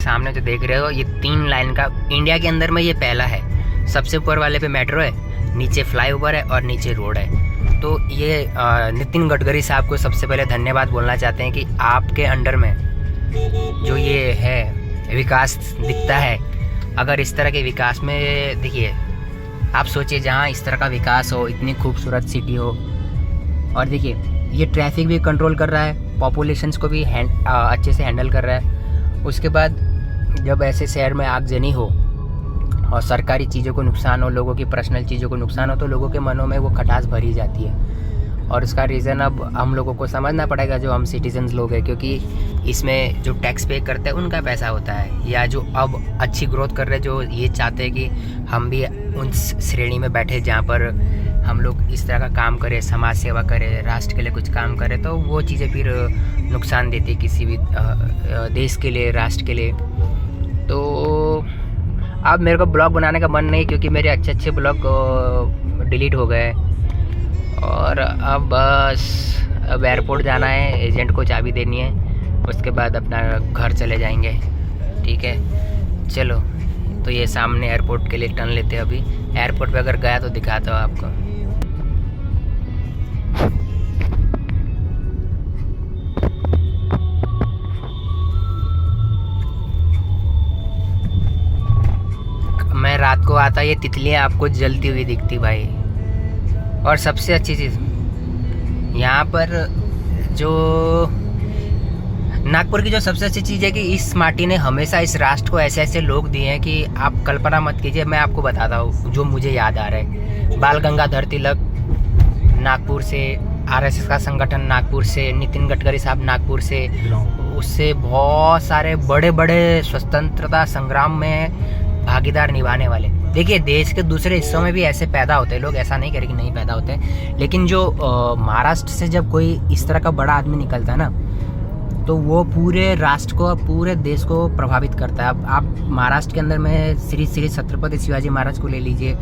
सामने जो देख रहे हो ये 3 लाइन का इंडिया के अंदर में ये पहला है। सबसे ऊपर वाले पे मेट्रो है, नीचे फ्लाईओवर है और नीचे रोड है। तो ये नितिन गडकरी साहब को सबसे पहले धन्यवाद बोलना चाहते हैं कि आपके अंडर में जो ये है विकास दिखता है। अगर इस तरह के विकास में देखिए, आप सोचिए जहाँ इस तरह का विकास हो, इतनी खूबसूरत सिटी हो, और देखिए ये ट्रैफिक भी कंट्रोल कर रहा है, पॉपुलेशंस को भी अच्छे से हैंडल कर रहा है। उसके बाद जब ऐसे शहर में आगजनी हो और सरकारी चीज़ों को नुकसान हो, लोगों की पर्सनल चीज़ों को नुकसान हो, तो लोगों के मनों में वो खटास भरी जाती है। और उसका रीज़न अब हम लोगों को समझना पड़ेगा, जो हम सिटीजन्स लोग हैं, क्योंकि इसमें जो टैक्स पे करते हैं उनका पैसा होता है, या जो अब अच्छी ग्रोथ कर रहे हैं, जो ये चाहते हैं कि हम भी उन श्रेणी में बैठे जहाँ पर हम लोग इस तरह का काम करें, समाज सेवा करें, राष्ट्र के लिए कुछ काम करें, तो वो चीज़ें फिर नुकसान देती है किसी भी देश के लिए, राष्ट्र के लिए। तो अब मेरे को ब्लॉग बनाने का मन नहीं, क्योंकि मेरे अच्छे अच्छे ब्लॉग डिलीट हो गए। और अब बस अब एयरपोर्ट जाना है, एजेंट को चाबी देनी है, उसके बाद अपना घर चले जाएंगे। ठीक है, चलो। तो ये सामने एयरपोर्ट के लिए टर्न लेते हैं। अभी एयरपोर्ट पे अगर गया तो दिखाता हूँ आपको। मैं रात को आता, ये तितलियाँ आपको जलती हुई दिखती भाई। और सबसे अच्छी चीज़ यहाँ पर जो नागपुर की जो सबसे अच्छी चीज़ है कि इस माटी ने हमेशा इस राष्ट्र को ऐसे ऐसे लोग दिए हैं कि आप कल्पना मत कीजिए। मैं आपको बताता हूँ जो मुझे याद आ रहा है। बाल गंगाधर तिलक नागपुर से, आरएसएस का संगठन नागपुर से, नितिन गडकरी साहब नागपुर से, उससे बहुत सारे बड़े बड़े स्वतंत्रता संग्राम में भागीदार निभाने वाले। देखिए देश के दूसरे हिस्सों में भी ऐसे पैदा होते हैं लोग, ऐसा नहीं कह रहे कि नहीं पैदा होते हैं, लेकिन जो महाराष्ट्र से जब कोई इस तरह का बड़ा आदमी निकलता है ना, तो वो पूरे राष्ट्र को, पूरे देश को प्रभावित करता है। अब आप महाराष्ट्र के अंदर में श्री छत्रपति शिवाजी महाराज को ले लीजिए,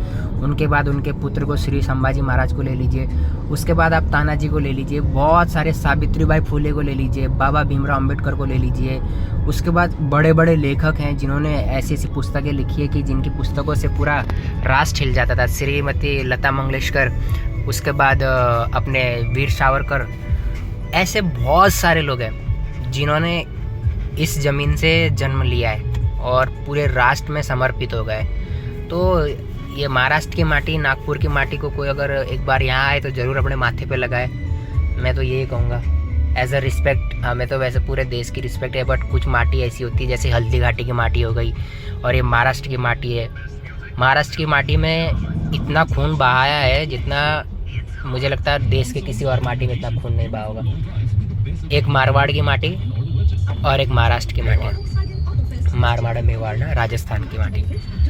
उनके बाद उनके पुत्र को श्री संभाजी महाराज को ले लीजिए, उसके बाद आप तानाजी को ले लीजिए, बहुत सारे सावित्रीबाई फुले को ले लीजिए, बाबा भीमराव अम्बेडकर को ले लीजिए। उसके बाद बड़े बड़े लेखक हैं जिन्होंने ऐसी ऐसी पुस्तकें लिखी है कि जिनकी पुस्तकों से पूरा राष्ट्र हिल जाता था। श्रीमती लता मंगेशकर, उसके बाद अपने वीर सावरकर, ऐसे बहुत सारे लोग हैं जिन्होंने इस ज़मीन से जन्म लिया है और पूरे राष्ट्र में समर्पित हो गए। तो ये महाराष्ट्र की माटी, नागपुर की माटी को कोई अगर एक बार यहाँ आए तो ज़रूर अपने माथे पे लगाए। मैं तो यही कहूँगा एज अ रिस्पेक्ट। हमें तो वैसे पूरे देश की रिस्पेक्ट है, बट कुछ माटी ऐसी होती है, जैसे हल्दी घाटी की माटी हो गई, और ये महाराष्ट्र की माटी है। महाराष्ट्र की माटी में इतना खून बहाया है जितना मुझे लगता है देश के किसी और माटी में इतना खून नहीं बहा होगा। एक मारवाड़ की माटी और एक महाराष्ट्र की माटी। मारवाड़ मेवाड़ ना, राजस्थान की माटी।